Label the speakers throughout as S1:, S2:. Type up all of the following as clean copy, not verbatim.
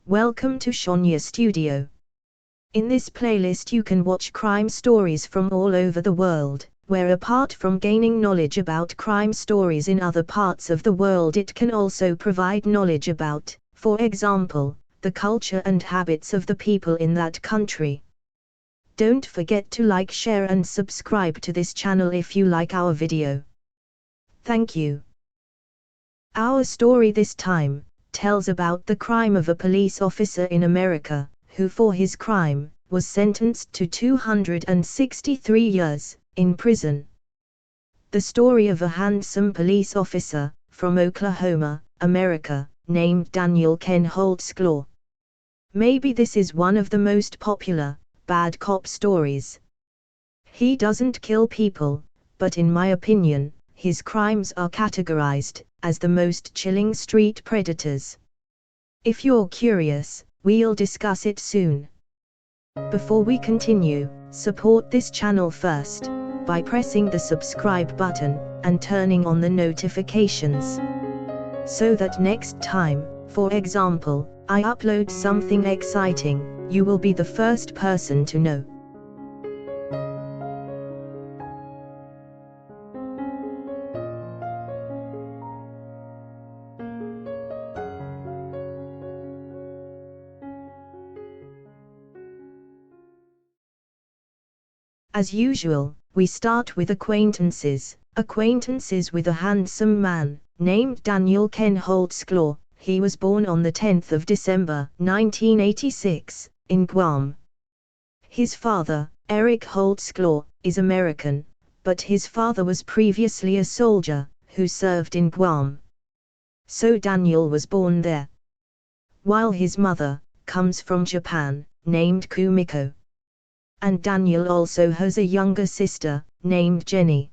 S1: Welcome to Shania Studio. In this playlist you can watch crime stories from all over the world, where apart from gaining knowledge about crime stories in other parts of the world, it can also provide knowledge about, for example, the culture and habits of the people in that country. Don't forget to like, share and subscribe to this channel if you like our video. Thank you. Our story this time tells about the crime of a police officer in America, who for his crime, was sentenced to 263 years in prison. The story of a handsome police officer from Oklahoma, America, named Daniel Ken Holtzclaw. Maybe this is one of the most popular bad cop stories. He doesn't kill people, but in my opinion, his crimes are categorized as the most chilling street predators. If you're curious, we'll discuss it soon. Before we continue, support this channel first by pressing the subscribe button and turning on the notifications, so that next time, for example, I upload something exciting, you will be the first person to know. As usual, we start with acquaintances with a handsome man named Daniel Ken Holtzclaw. He was born on the 10th of December 1986 in Guam. His father, Eric Holtzclaw, is American, but his father was previously a soldier who served in Guam. So Daniel was born there. While his mother comes from Japan, named Kumiko. And Daniel also has a younger sister, named Jenny.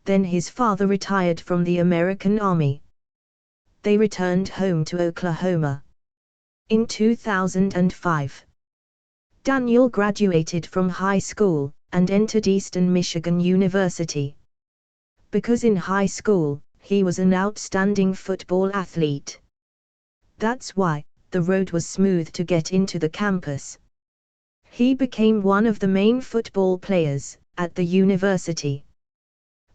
S1: Then his father retired from the American Army. They returned home to Oklahoma. In 2005, Daniel graduated from high school and entered Eastern Michigan University. Because in high school, he was an outstanding football athlete. That's why the road was smooth to get into the campus. He became one of the main football players at the university.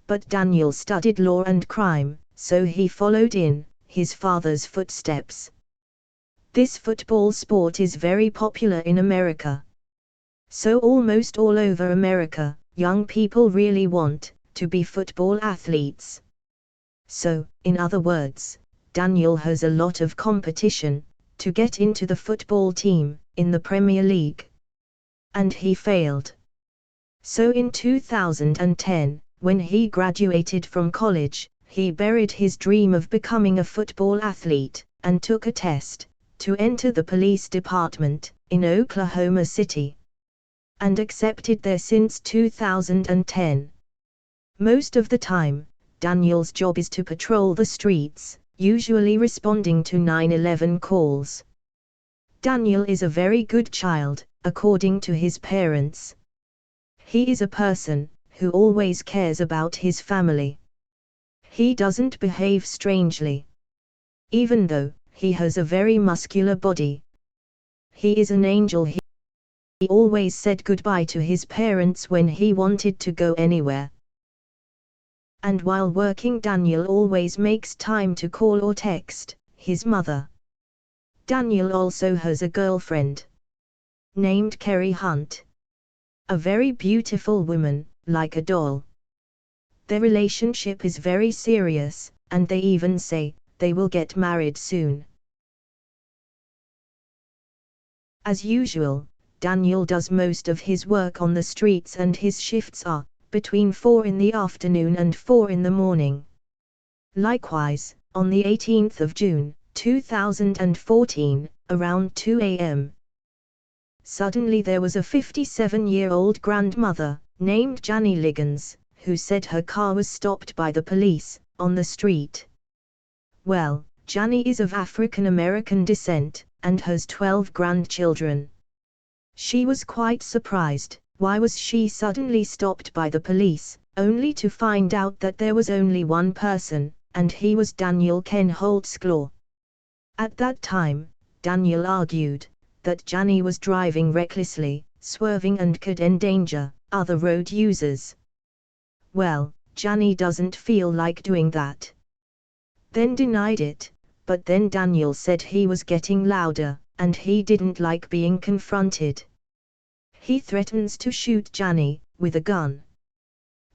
S1: But Daniel studied law and crime, so he followed in his father's footsteps. This football sport is very popular in America. So almost all over America, young people really want to be football athletes. So, in other words, Daniel has a lot of competition to get into the football team in the Premier League. And he failed. So in 2010, when he graduated from college, he buried his dream of becoming a football athlete, and took a test to enter the police department in Oklahoma City. And accepted there since 2010. Most of the time, Daniel's job is to patrol the streets, usually responding to 911 calls. Daniel is a very good child, according to his parents. He is a person who always cares about his family. He doesn't behave strangely. Even though he has a very muscular body. He is an angel. He always said goodbye to his parents when he wanted to go anywhere. And while working, Daniel always makes time to call or text his mother. Daniel also has a girlfriend named Kerry Hunt. A very beautiful woman, like a doll. Their relationship is very serious, and they even say they will get married soon. As usual, Daniel does most of his work on the streets, and his shifts are between 4 in the afternoon and 4 in the morning. Likewise, on the 18th of June, 2014, around 2 a.m. Suddenly there was a 57-year-old grandmother, named Janny Liggins, who said her car was stopped by the police on the street. Well, Janny is of African American descent, and has 12 grandchildren. She was quite surprised. Why was she suddenly stopped by the police, only to find out that there was only one person, and he was Daniel Ken Holtzclaw. At that time, Daniel argued that Gianni was driving recklessly, swerving and could endanger other road users. Well, Gianni doesn't feel like doing that. Then denied it, but then Daniel said he was getting louder, and he didn't like being confronted. He threatens to shoot Gianni with a gun.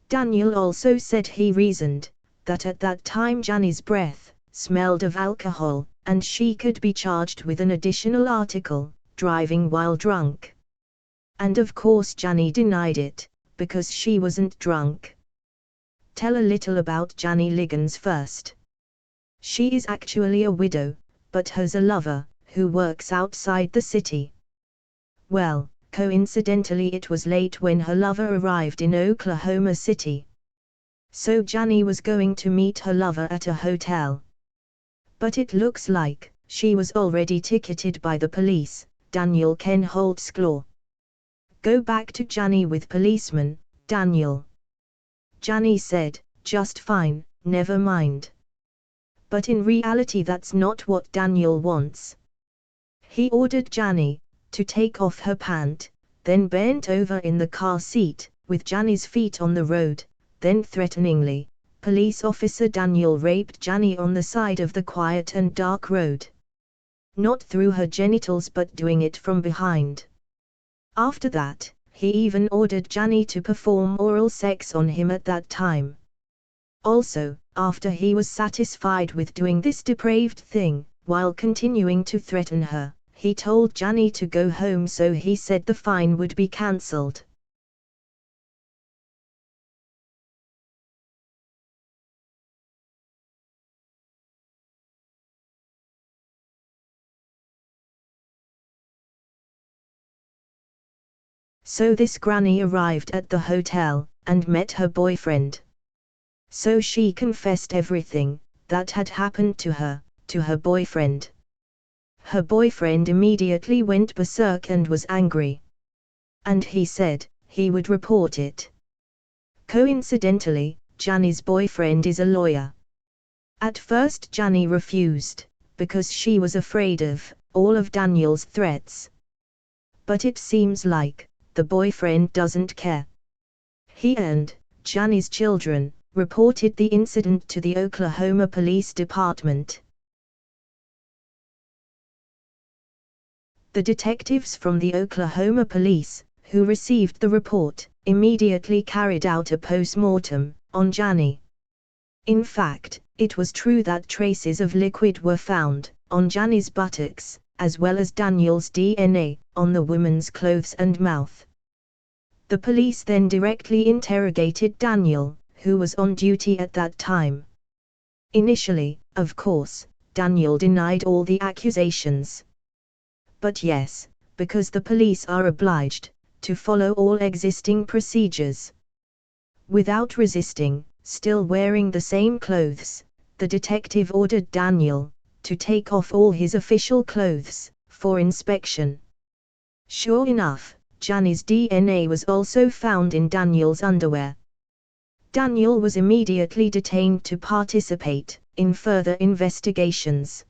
S1: Daniel also said he reasoned that at that time Gianni's breath smelled of alcohol, and she could be charged with an additional article, driving while drunk. And of course Gianni denied it, because she wasn't drunk. Tell a little about Gianni Liggins first. She is actually a widow, but has a lover, who works outside the city. Well, coincidentally it was late when her lover arrived in Oklahoma City. So Gianni was going to meet her lover at a hotel. But it looks like she was already ticketed by the police, Daniel Ken Holtzclaw. Go back to Gianni with policeman, Daniel. Gianni said, just fine, never mind. But in reality that's not what Daniel wants. He ordered Gianni to take off her pant, then bent over in the car seat, with Gianni's feet on the road, then threateningly, police officer Daniel raped Gianni on the side of the quiet and dark road. Not through her genitals but doing it from behind. After that, he even ordered Gianni to perform oral sex on him at that time. Also, after he was satisfied with doing this depraved thing, while continuing to threaten her, he told Gianni to go home, so he said the fine would be cancelled. So this granny arrived at the hotel, and met her boyfriend. So she confessed everything that had happened to her boyfriend. Her boyfriend immediately went berserk and was angry. And he said he would report it. Coincidentally, Gianni's boyfriend is a lawyer. At first Gianni refused, because she was afraid of all of Daniel's threats. But it seems like the boyfriend doesn't care. He and Gianni's children reported the incident to the Oklahoma Police Department. The detectives from the Oklahoma Police, who received the report, immediately carried out a post-mortem on Gianni. In fact, it was true that traces of liquid were found on Gianni's buttocks, as well as Daniel's DNA on the woman's clothes and mouth. The police then directly interrogated Daniel, who was on duty at that time. Initially, of course, Daniel denied all the accusations. But yes, because the police are obliged to follow all existing procedures. Without resisting, still wearing the same clothes, the detective ordered Daniel to take off all his official clothes for inspection. Sure enough, Gianni's DNA was also found in Daniel's underwear. Daniel was immediately detained to participate in further investigations.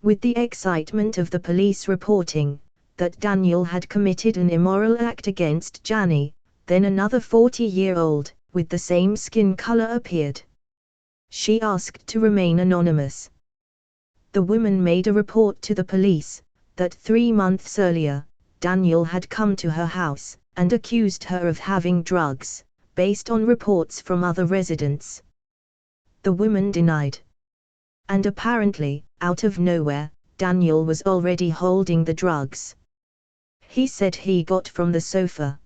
S1: With the excitement of the police reporting that Daniel had committed an immoral act against Gianni, then another 40-year-old with the same skin color appeared. She asked to remain anonymous. The woman made a report to the police that 3 months earlier, Daniel had come to her house and accused her of having drugs, based on reports from other residents. The woman denied. And apparently, out of nowhere, Daniel was already holding the drugs. He said he got from the sofa.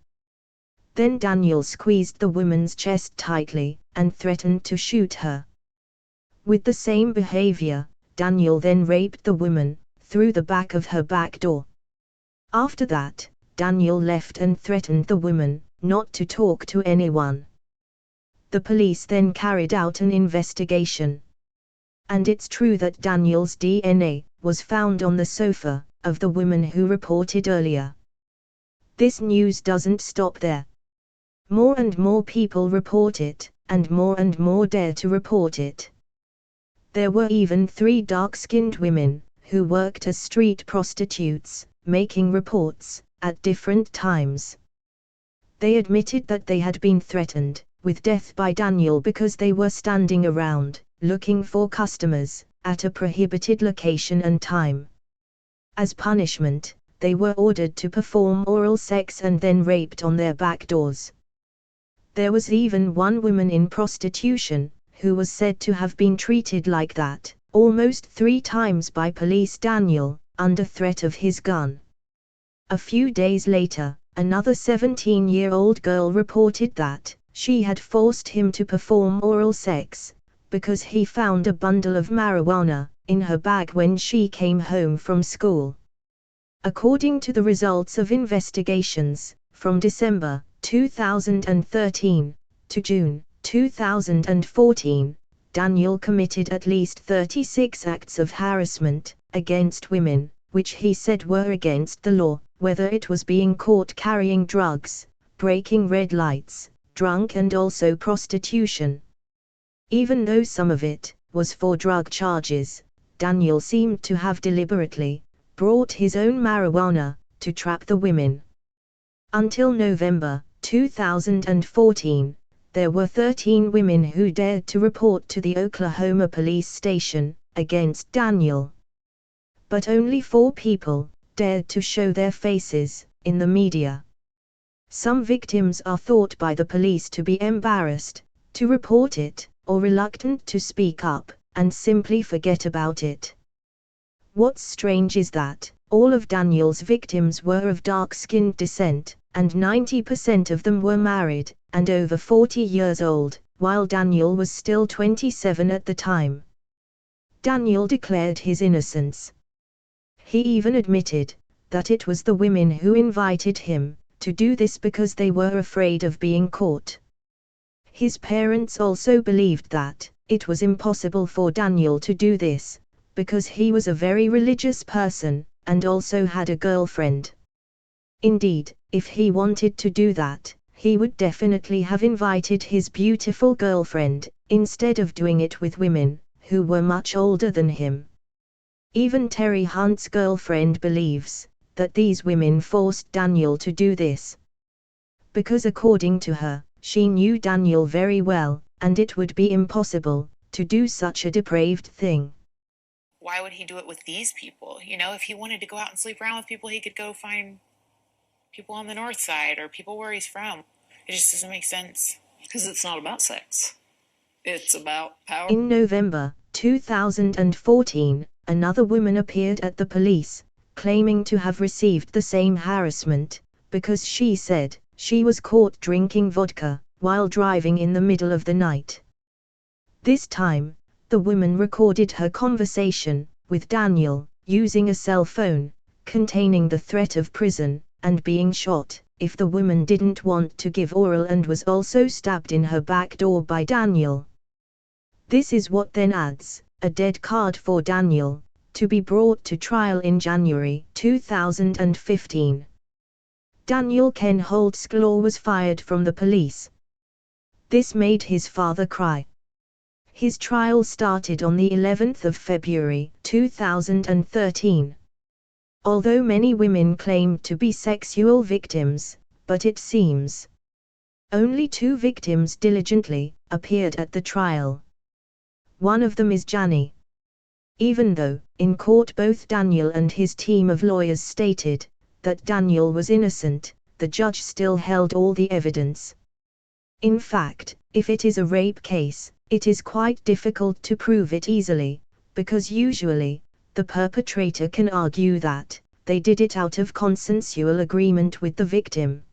S1: Then Daniel squeezed the woman's chest tightly and threatened to shoot her. With the same behavior, Daniel then raped the woman through the back of her back door. After that, Daniel left and threatened the woman not to talk to anyone. The police then carried out an investigation. And it's true that Daniel's DNA was found on the sofa of the woman who reported earlier. This news doesn't stop there. More and more people report it, and more dare to report it. There were even 3 dark-skinned women who worked as street prostitutes, making reports at different times. They admitted that they had been threatened with death by Daniel because they were standing around, looking for customers, at a prohibited location and time. As punishment, they were ordered to perform oral sex and then raped on their back doors. There was even one woman in prostitution, who was said to have been treated like that, almost 3 times by police Daniel, under threat of his gun. A few days later, another 17-year-old girl reported that she had forced him to perform oral sex, because he found a bundle of marijuana in her bag when she came home from school. According to the results of investigations, from December 2013 to June 2014, Daniel committed at least 36 acts of harassment against women, which he said were against the law, whether it was being caught carrying drugs, breaking red lights, drunk, and also prostitution. Even though some of it was for drug charges, Daniel seemed to have deliberately brought his own marijuana to trap the women. Until November 2014, there were 13 women who dared to report to the Oklahoma police station against Daniel. But only 4 people dared to show their faces in the media. Some victims are thought by the police to be embarrassed to report it, or reluctant to speak up, and simply forget about it. What's strange is that all of Daniel's victims were of dark-skinned descent, and 90% of them were married and over 40 years old, while Daniel was still 27 at the time. Daniel declared his innocence. He even admitted that it was the women who invited him to do this because they were afraid of being caught. His parents also believed that it was impossible for Daniel to do this, because he was a very religious person, and also had a girlfriend. Indeed, if he wanted to do that, he would definitely have invited his beautiful girlfriend, instead of doing it with women who were much older than him. Even Terry Hunt's girlfriend believes that these women forced Daniel to do this. Because according to her, she knew Daniel very well, and it would be impossible to do such a depraved thing.
S2: Why would he do it with these people? You know, if he wanted to go out and sleep around with people, he could go find people on the north side or people where he's from. It just doesn't make sense.
S3: Because it's not about sex. It's about power.
S1: In November 2014, another woman appeared at the police, claiming to have received the same harassment, because she said she was caught drinking vodka while driving in the middle of the night. This time, the woman recorded her conversation with Daniel, using a cell phone containing the threat of prison and being shot if the woman didn't want to give oral, and was also stabbed in her back door by Daniel. This is what then adds a dead card for Daniel to be brought to trial in January 2015. Daniel Ken Holtzclaw was fired from the police. This made his father cry. His trial started on the 11th of February 2013. Although many women claimed to be sexual victims, but it seems only 2 victims diligently appeared at the trial. One of them is Janie. Even though, in court, both Daniel and his team of lawyers stated that Daniel was innocent, the judge still held all the evidence. In fact, if it is a rape case, it is quite difficult to prove it easily, because usually, the perpetrator can argue that they did it out of consensual agreement with the victim.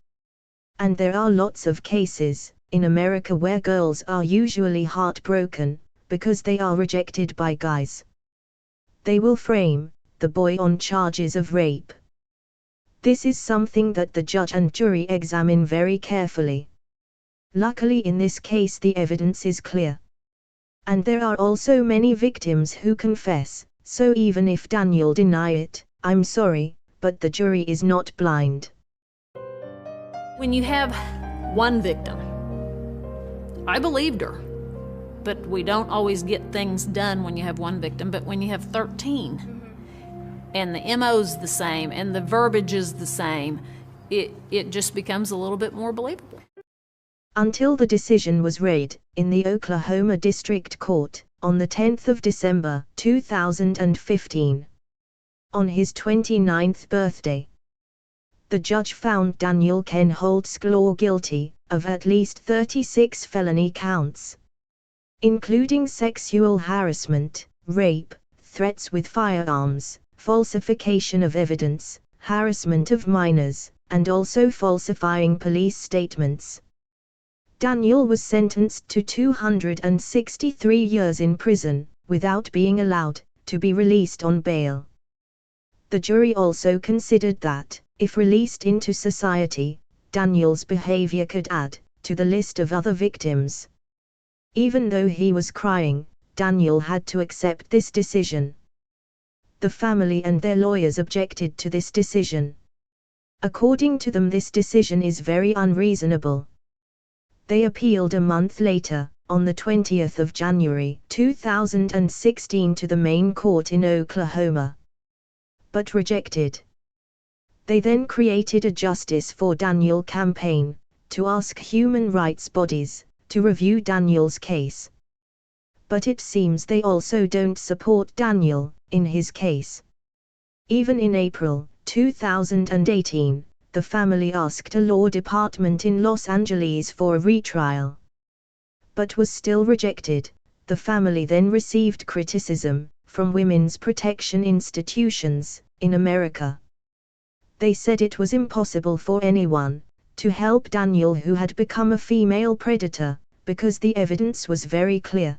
S1: And there are lots of cases in America where girls are usually heartbroken because they are rejected by guys. They will frame the boy on charges of rape. This is something that the judge and jury examine very carefully. Luckily, in this case, the evidence is clear. And there are also many victims who confess, so even if Daniel deny it, I'm sorry, but the jury is not blind.
S3: When you have one victim, I believed her, but we don't always get things done when you have one victim. But when you have 13, and the MO's the same, and the verbiage is the same, it just becomes a little bit more believable.
S1: Until the decision was read in the Oklahoma District Court on the 10th of December 2015. On his 29th birthday, the judge found Daniel Ken Holtzclaw guilty of at least 36 felony counts, including sexual harassment, rape, threats with firearms, falsification of evidence, harassment of minors, and also falsifying police statements. Daniel was sentenced to 263 years in prison, without being allowed to be released on bail. The jury also considered that, if released into society, Daniel's behavior could add to the list of other victims. Even though he was crying, Daniel had to accept this decision. The family and their lawyers objected to this decision. According to them, this decision is very unreasonable. They appealed a month later, on the 20th of January 2016 to the main court in Oklahoma, but rejected. They then created a Justice for Daniel campaign, to ask human rights bodies to review Daniel's case. But it seems they also don't support Daniel in his case. Even in April 2018, the family asked a law department in Los Angeles for a retrial, but was still rejected. The family then received criticism from women's protection institutions in America. They said it was impossible for anyone to help Daniel, who had become a female predator, because the evidence was very clear.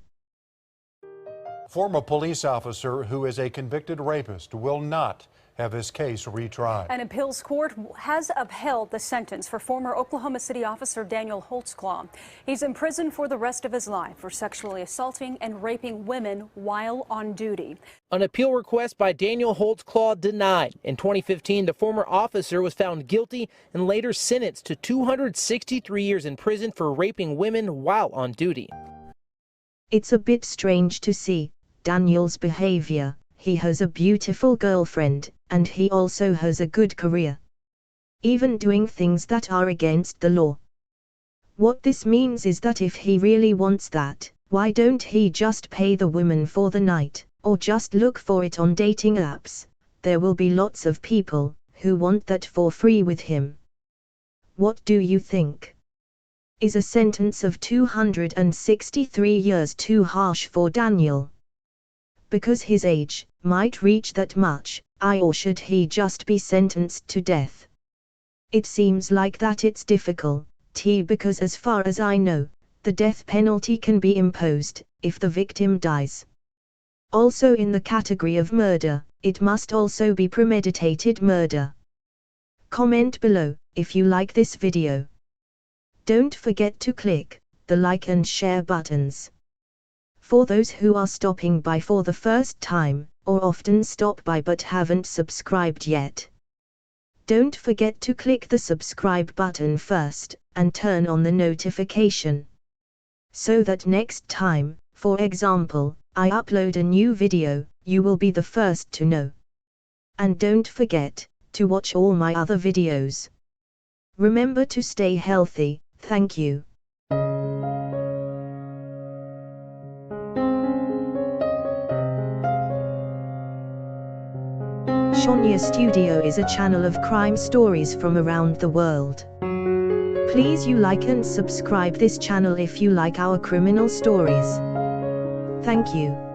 S4: Former police officer who is a convicted rapist will not have his case retried.
S5: An appeals court has upheld the sentence for former Oklahoma City officer Daniel Holtzclaw. He's in prison for the rest of his life for sexually assaulting and raping women while on duty.
S6: An appeal request by Daniel Holtzclaw denied. In 2015, the former officer was found guilty and later sentenced to 263 years in prison for raping women while on duty.
S1: It's a bit strange to see Daniel's behavior. He has a beautiful girlfriend, and he also has a good career, even doing things that are against the law. What this means is that if he really wants that, why don't he just pay the woman for the night, or just look for it on dating apps? There will be lots of people who want that for free with him. What do you think? Is a sentence of 263 years too harsh for Daniel? Because his age might reach that much, or should he just be sentenced to death? It seems like that it's difficult, because as far as I know, the death penalty can be imposed if the victim dies. Also in the category of murder, it must also be premeditated murder. Comment below if you like this video. Don't forget to click the like and share buttons. For those who are stopping by for the first time, or often stop by but haven't subscribed yet, don't forget to click the subscribe button first, and turn on the notification, so that next time, for example, I upload a new video, you will be the first to know. And don't forget to watch all my other videos. Remember to stay healthy. Thank you. Shania Studio is a channel of crime stories from around the world. Please you like and subscribe this channel if you like our criminal stories. Thank you.